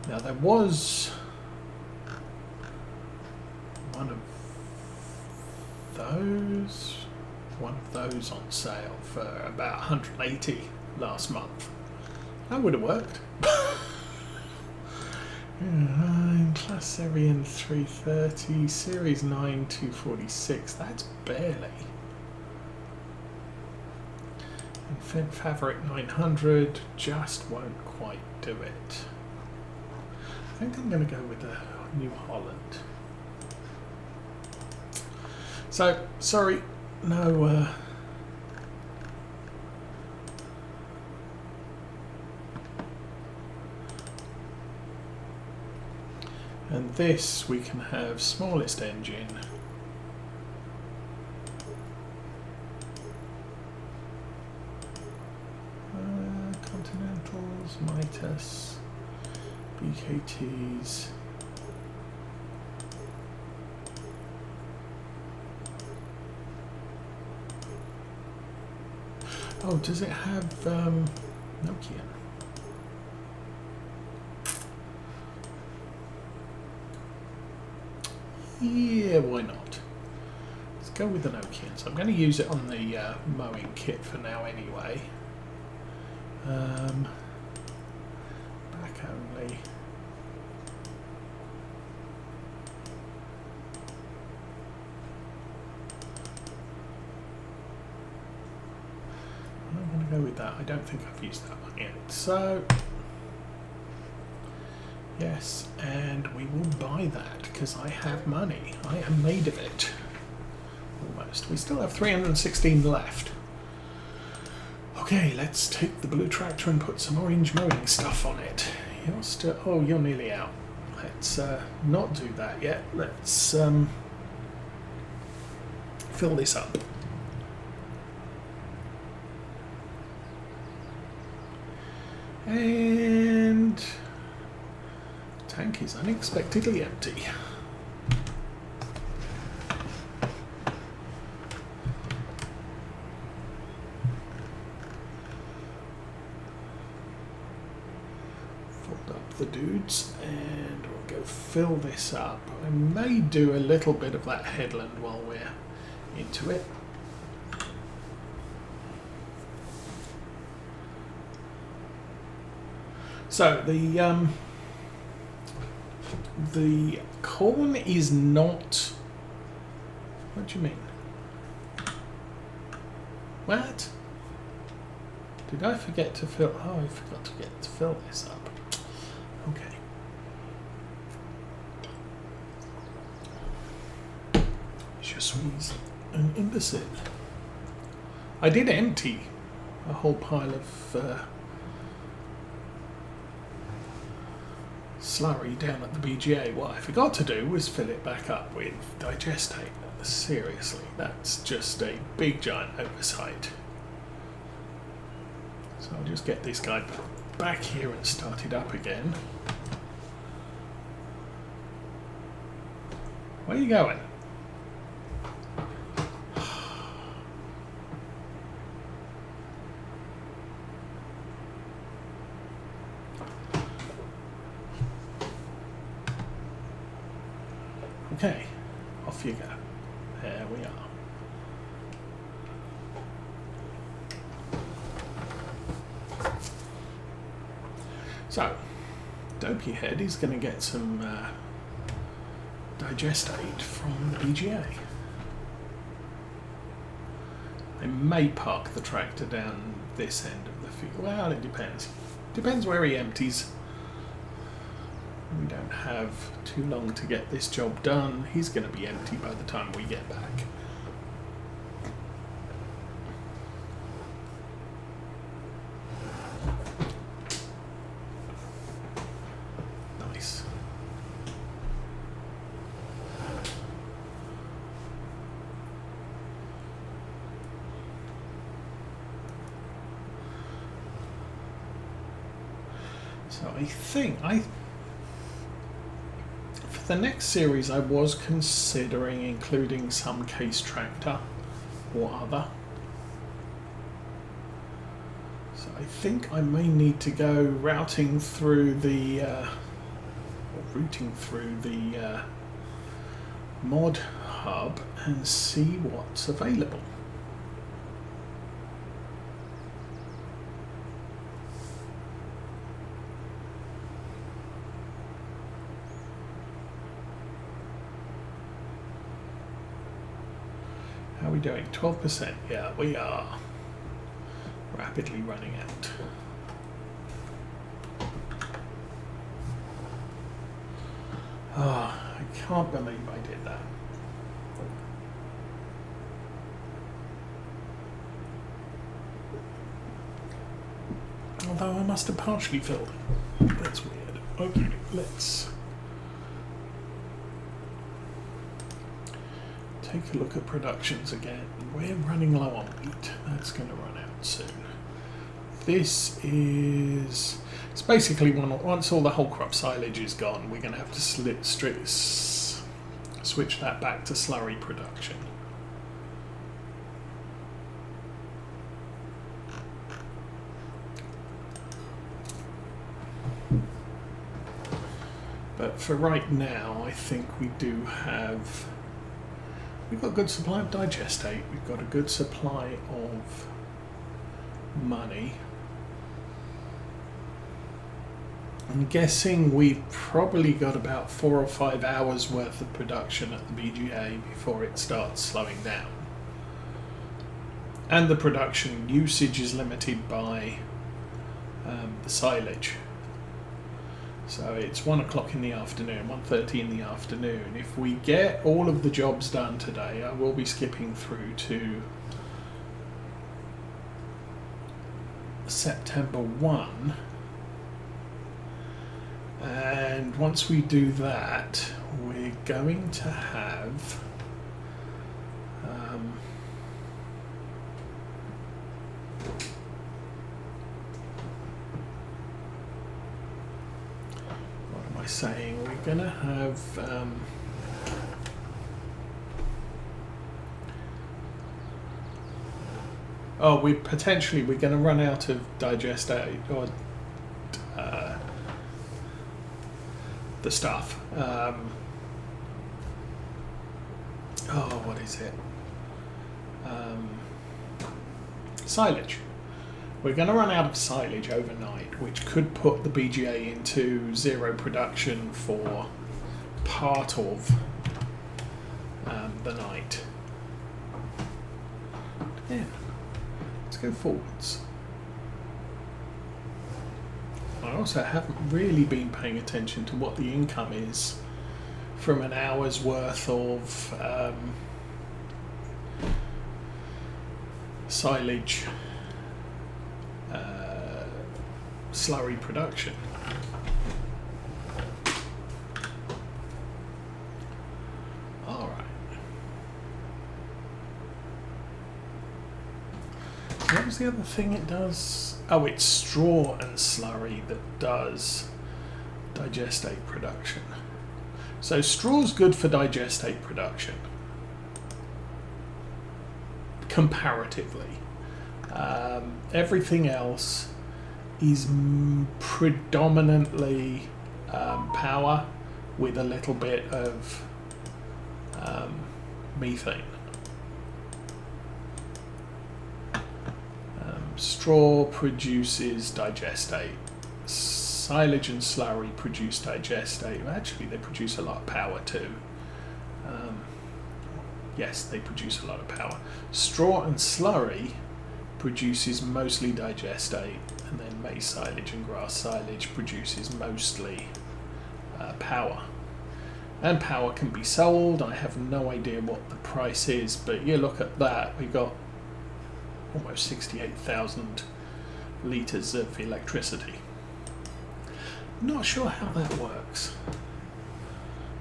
Now there was one of those on sale for about 180 last month. That would have worked. Class Serian 330, Series 9 246. That's barely. And Fabric 900 just won't quite do it. I think I'm going to go with the New Holland. So, sorry, no. And this we can have smallest engine. Continentals, Mitas, BKTs. Oh, does it have Nokia? Yeah, why not? Let's go with the Nokia. So I'm going to use it on the mowing kit for now anyway. Back only. I'm going to go with that. I don't think I've used that one yet. So, yes, and we will buy that because I have money. I am made of it. Almost. We still have 316 left. Okay, let's take the blue tractor and put some orange mowing stuff on it. You're still... Oh, you're nearly out. Let's not do that yet. Let's fill this up. And... tank is unexpectedly empty. The dudes, and we'll go fill this up. I may do a little bit of that headland while we're into it. So the corn is not... What do you mean? What? Did I forget to fill... Oh, I forgot to fill this up. Okay. Je suis an imbecile. I did empty a whole pile of slurry down at the BGA. What I forgot to do was fill it back up with digestate. Seriously, that's just a big giant oversight. So I'll just get this guy back here and start it up again. Where are you going? Okay, off you go. There we are. So, Dopey Head is going to get some digestate from the BGA. I may park the tractor down this end of the field. Well, it depends. Depends where he empties. We don't have too long to get this job done. He's going to be empty by the time we get back. Nice. So I think for the next series I was considering including some case tractor or other. So I think I may need to go routing through the routing through the mod hub and see what's available. How are we doing? 12%. Yeah, we are rapidly running out. Ah, I can't believe I did that. Although I must have partially filled it. That's weird. Okay, let's take a look at productions again. We're running low on wheat. That's going to run out soon. This is... It's basically once all the whole crop silage is gone, we're going to have to switch that back to slurry production. But for right now, I think we do have... We've got a good supply of digestate. We've got a good supply of money. I'm guessing we've probably got about 4 or 5 hours worth of production at the BGA before it starts slowing down. And the production usage is limited by the silage. So it's 1 o'clock in the afternoon, 1:30 in the afternoon. If we get all of the jobs done today, I will be skipping through to September 1. And once we do that, we're going to have saying we're going to have we're going to run out of digestate or the stuff. What is it? Silage. We're going to run out of silage overnight, which could put the BGA into zero production for part of the night. Yeah, let's go forwards. I also haven't really been paying attention to what the income is from an hour's worth of silage slurry production. All right. What was the other thing it does? Oh, it's straw and slurry that does digestate production. So straw's good for digestate production, comparatively. Everything else is predominantly power with a little bit of methane. Straw produces digestate. Silage and slurry produce digestate. Actually, they produce a lot of power too. Yes, they produce a lot of power. Straw and slurry produces mostly digestate, and then maize silage and grass silage produces mostly power. And power can be sold. I have no idea what the price is, but you look at that, we've got almost 68,000 litres of electricity. Not sure how that works.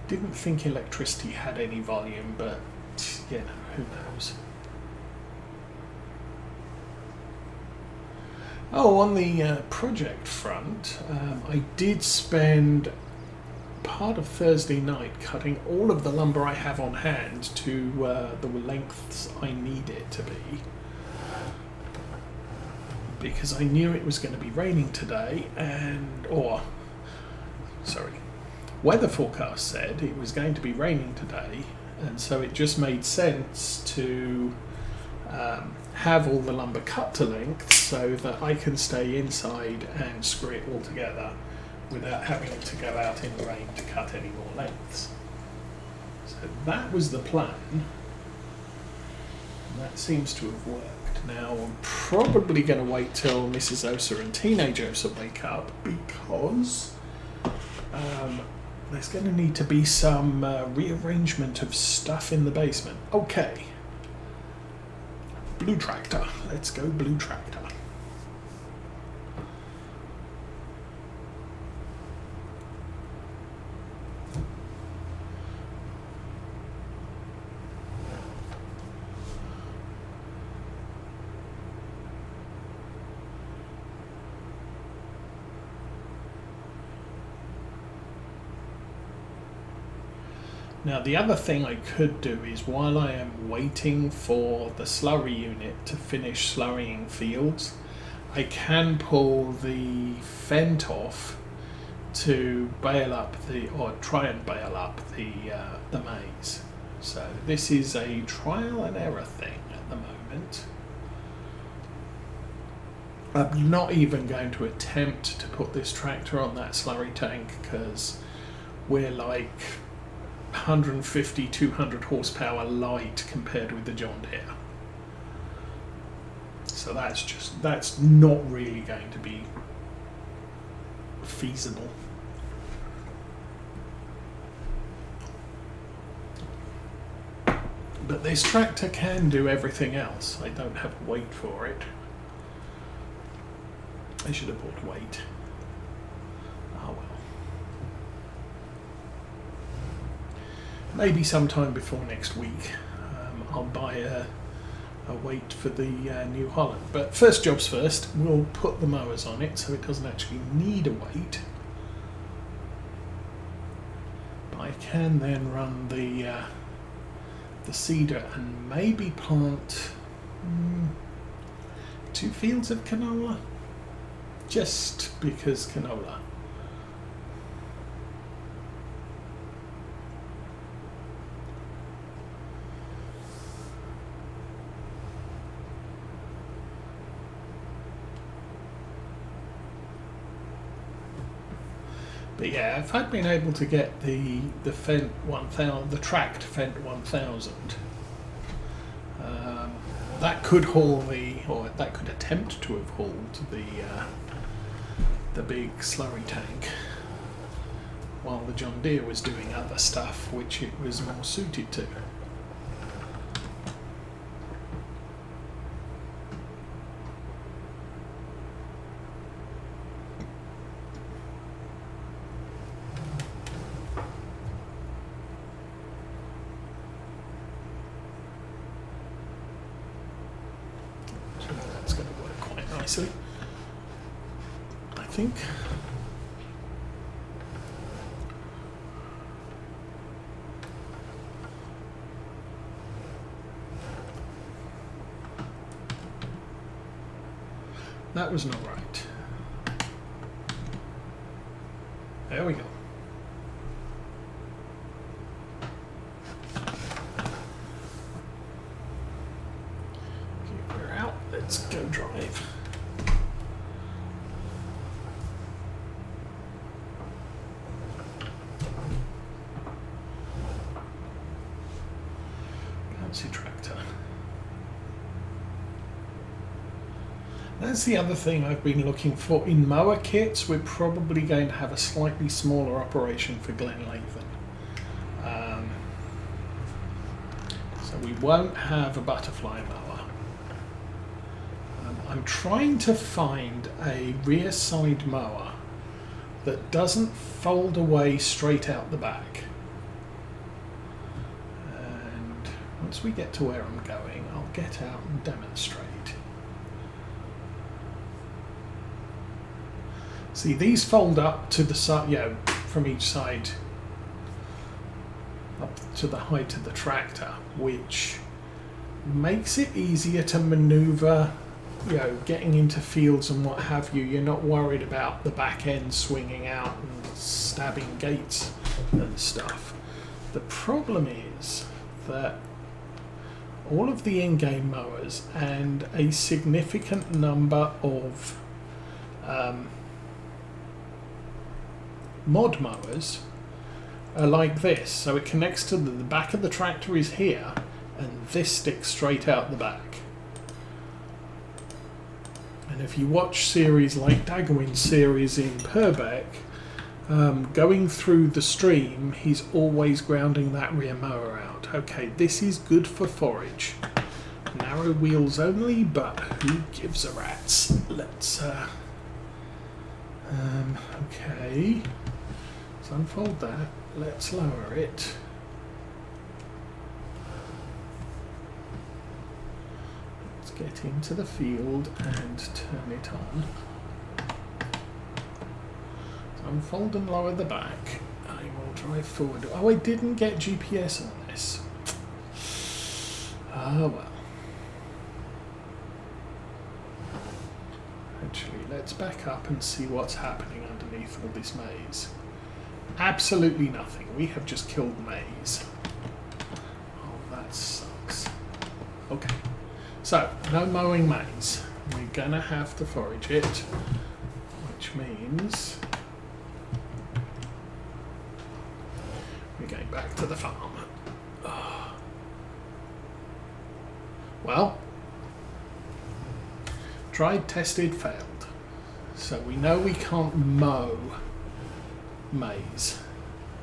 Didn't think electricity had any volume, but you know, who knows. Oh, on the project front, I did spend part of Thursday night cutting all of the lumber I have on hand to the lengths I need it to be, because I knew it was going to be raining today, weather forecast said it was going to be raining today, and so it just made sense to have all the lumber cut to length so that I can stay inside and screw it all together without having to go out in the rain to cut any more lengths. So that was the plan, and that seems to have worked. Now I'm probably going to wait till Mrs. Osa and Teenage Osa wake up, because there's going to need to be some rearrangement of stuff in the basement. Okay. Blue tractor. Let's go blue tractor. Now the other thing I could do is, while I am waiting for the slurry unit to finish slurrying fields, I can pull the fent off to bail up or try and bail up the maize. So this is a trial and error thing at the moment. I'm not even going to attempt to put this tractor on that slurry tank, because we're like 150, 200 horsepower light compared with the John Deere. So that's not really going to be feasible. But this tractor can do everything else. I don't have weight for it. I should have bought weight. Oh well. Maybe sometime before next week I'll buy a weight for the New Holland. But first jobs first, we'll put the mowers on it so it doesn't actually need a weight. But I can then run the seeder and maybe plant 2 fields of canola, just because canola. But yeah, if I'd been able to get the Fendt 1000, the tracked Fendt 1000, that could haul or that could attempt to have hauled the big slurry tank, while the John Deere was doing other stuff which it was more suited to. That's going to work quite nicely, I think. That was not right. There we go. Okay, we're out. Let's go drive. Fancy tractor. That's the other thing I've been looking for in mower kits. We're probably going to have a slightly smaller operation for Glenlathan. So we won't have a butterfly mower. I'm trying to find a rear side mower that doesn't fold away straight out the back. And once we get to where I'm going, I'll get out and demonstrate. See, these fold up to the side, from each side up to the height of the tractor, which makes it easier to maneuver, getting into fields and what have you. You're not worried about the back end swinging out and stabbing gates and stuff. The problem is that all of the in-game mowers and a significant number of mod mowers are like this. So it connects to the back of the tractor is here, and this sticks straight out the back. And if you watch series like Daggerwind's series in Purbeck, going through the stream, he's always grounding that rear mower out. Okay, this is good for forage. Narrow wheels only, but who gives a rat's? Let's, okay. Let's unfold that. Let's lower it. Let's get into the field and turn it on. Unfold and lower the back. I will drive forward. Oh, I didn't get GPS on this. Ah, well. Actually, let's back up and see what's happening underneath all this maize. Absolutely nothing. We have just killed maize. Oh, that sucks. Okay. So, no mowing maize. We're gonna have to forage it, which means we're going back to the farm. Oh. Well, tried, tested, failed. So we know we can't mow maize,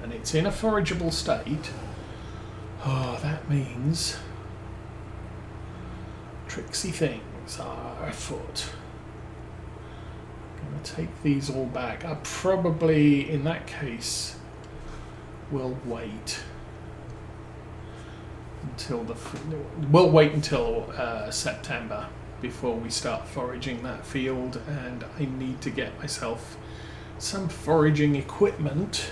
and it's in a forageable state. Oh, that means tricksy things are afoot. I'm going to take these all back. I probably, in that case, will wait until September before we start foraging that field, and I need to get myself some foraging equipment.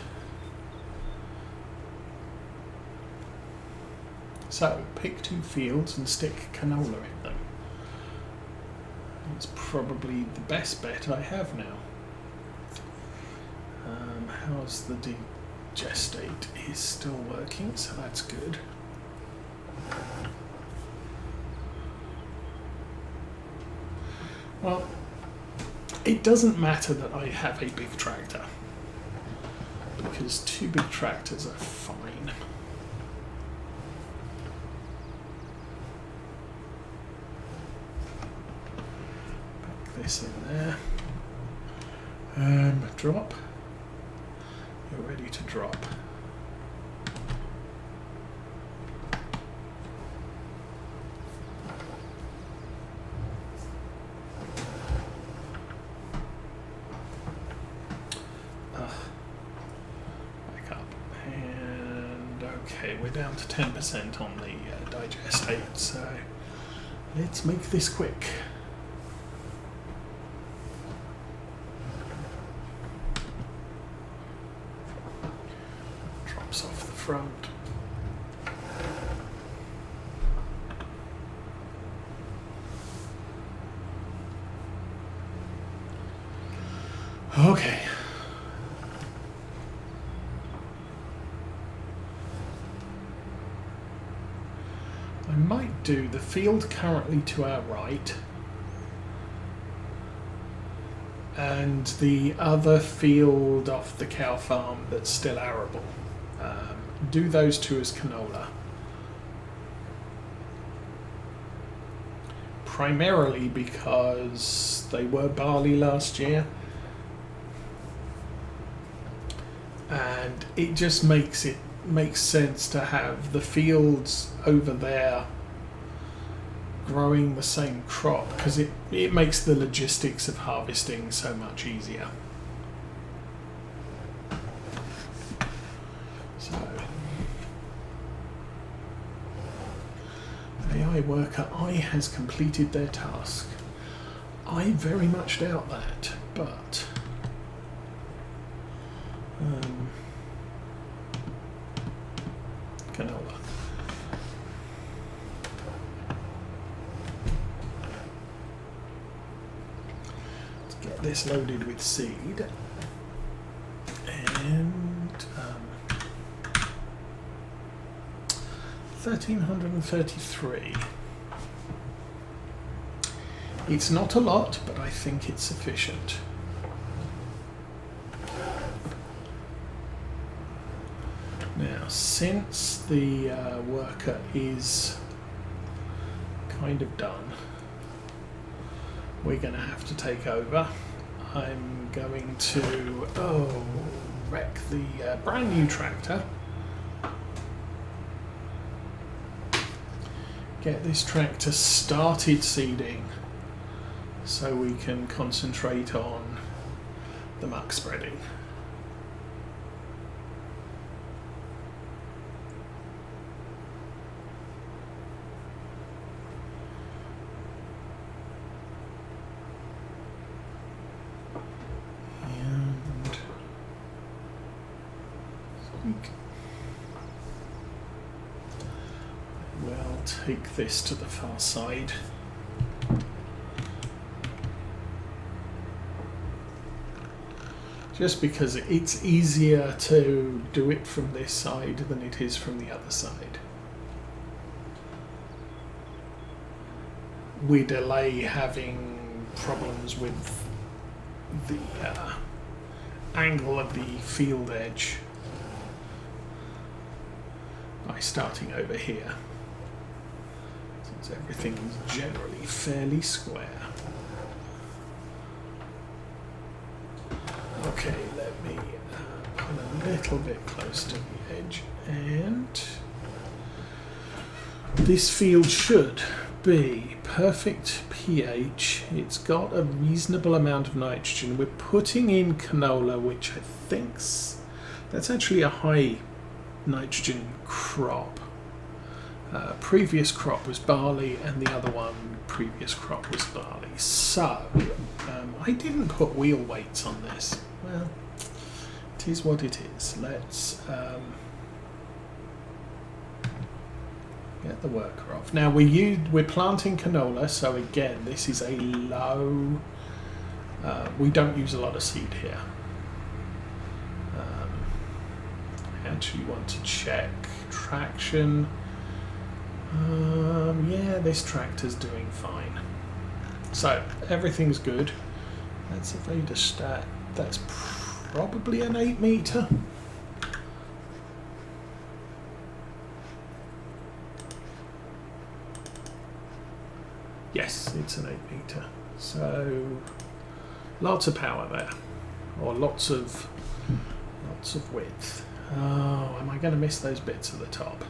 So pick 2 fields and stick canola in them. It's probably the best bet I have now. How's the digestate? Is still working, so that's good. Well, it doesn't matter that I have a big tractor, because 2 big tractors are fine. Back this in there. Drop. You're ready to drop. Okay, we're down to 10% on the digestate, so let's make this quick. Drops off the front. Okay. I might do the field currently to our right and the other field off the cow farm that's still arable. Do those 2 as canola. Primarily because they were barley last year, and it just makes sense to have the fields over there growing the same crop, because it makes the logistics of harvesting so much easier. So, AI worker I has completed their task. I very much doubt that, but canola. Let's get this loaded with seed, and 1,333. It's not a lot, but I think it's sufficient. Now, since the worker is kind of done, we're going to have to take over. I'm going to wreck the brand new tractor. Get this tractor started seeding so we can concentrate on the muck spreading. We'll take this to the far side. Just because it's easier to do it from this side than it is from the other side. We delay having problems with the angle of the field edge by starting over here, since everything is generally fairly square. Okay, let me put a little bit close to the edge, and this field should be perfect pH. It's got a reasonable amount of nitrogen. We're putting in canola, which I think's that's actually a high nitrogen crop. Previous crop was barley, and the other one previous crop was barley. So I didn't put wheel weights on this. Well, it is what it is. Let's get the worker off. Now we're planting canola, so again this is a low. We don't use a lot of seed here. I actually want to check traction. Yeah, this tractor's doing fine. So everything's good. That's a Vader stat. That's probably an 8 meter. Yes, it's an 8 meter. So lots of power there, or lots of width. Oh, am I going to miss those bits at the top?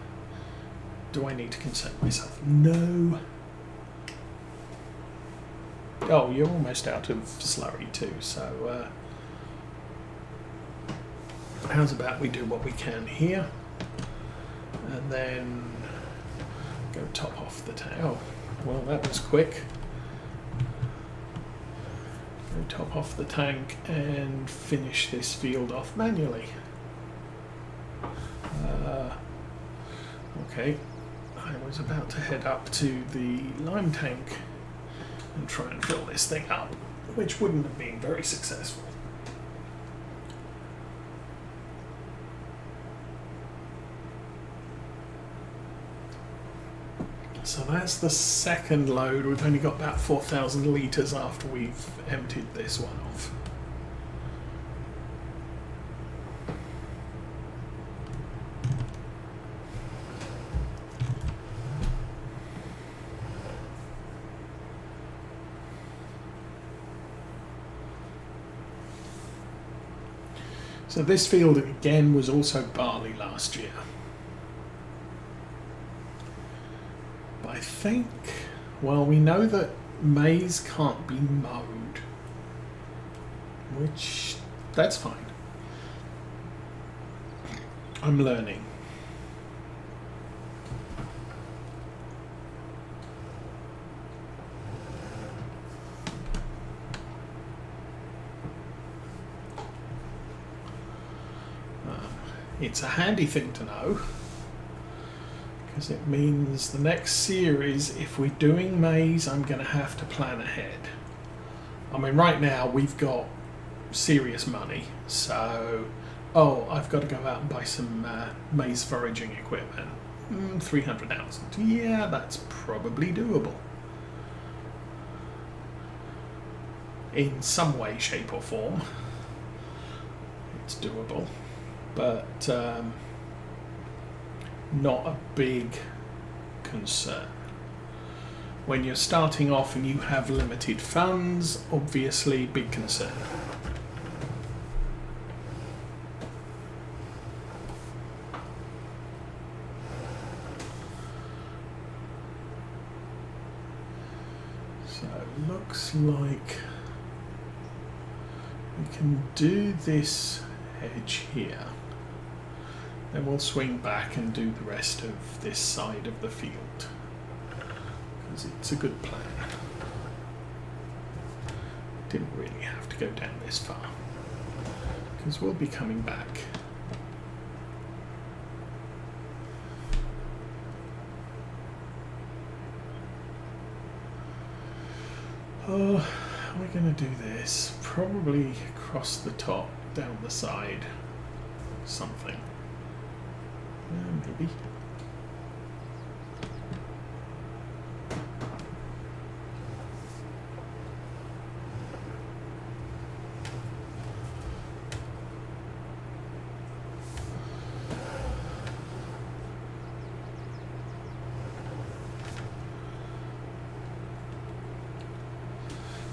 Do I need to concern myself? No. Oh, you're almost out of slurry too, so how's about we do what we can here, and then go top off the tank. Oh, well, that was quick. Go top off the tank and finish this field off manually. Okay, I was about to head up to the lime tank and try and fill this thing up, which wouldn't have been very successful. So that's the second load. We've only got about 4,000 litres after we've emptied this one off. So this field again was also barley last year. But I think, well, we know that maize can't be mowed, which, that's fine. I'm learning. It's a handy thing to know, because it means the next series, if we're doing maize, I'm going to have to plan ahead. I mean, right now we've got serious money, so I've got to go out and buy some maize foraging equipment. 300,000. Yeah, that's probably doable. In some way, shape or form. It's doable. But not a big concern. When you're starting off and you have limited funds, obviously big concern. So it looks like we can do this edge here. Then we'll swing back and do the rest of this side of the field. Because it's a good plan. Didn't really have to go down this far. Because we'll be coming back. Oh, we're going to do this. Probably across the top, down the side. Something. Maybe.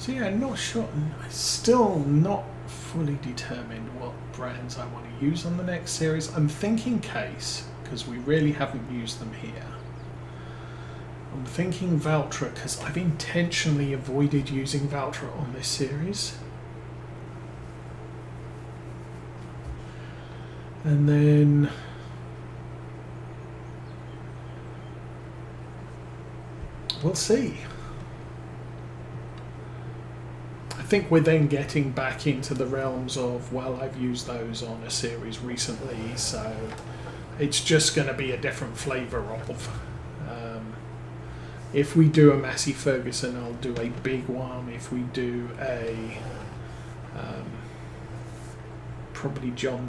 So yeah, not sure. Still not fully determined what brands I want to use on the next series. I'm thinking Case, because we really haven't used them here. I'm thinking Valtra, because I've intentionally avoided using Valtra on this series. And then we'll see. I think we're then getting back into the realms of, well, I've used those on a series recently, so it's just going to be a different flavour of. If we do a Massey Ferguson, I'll do a big one. If we do a probably John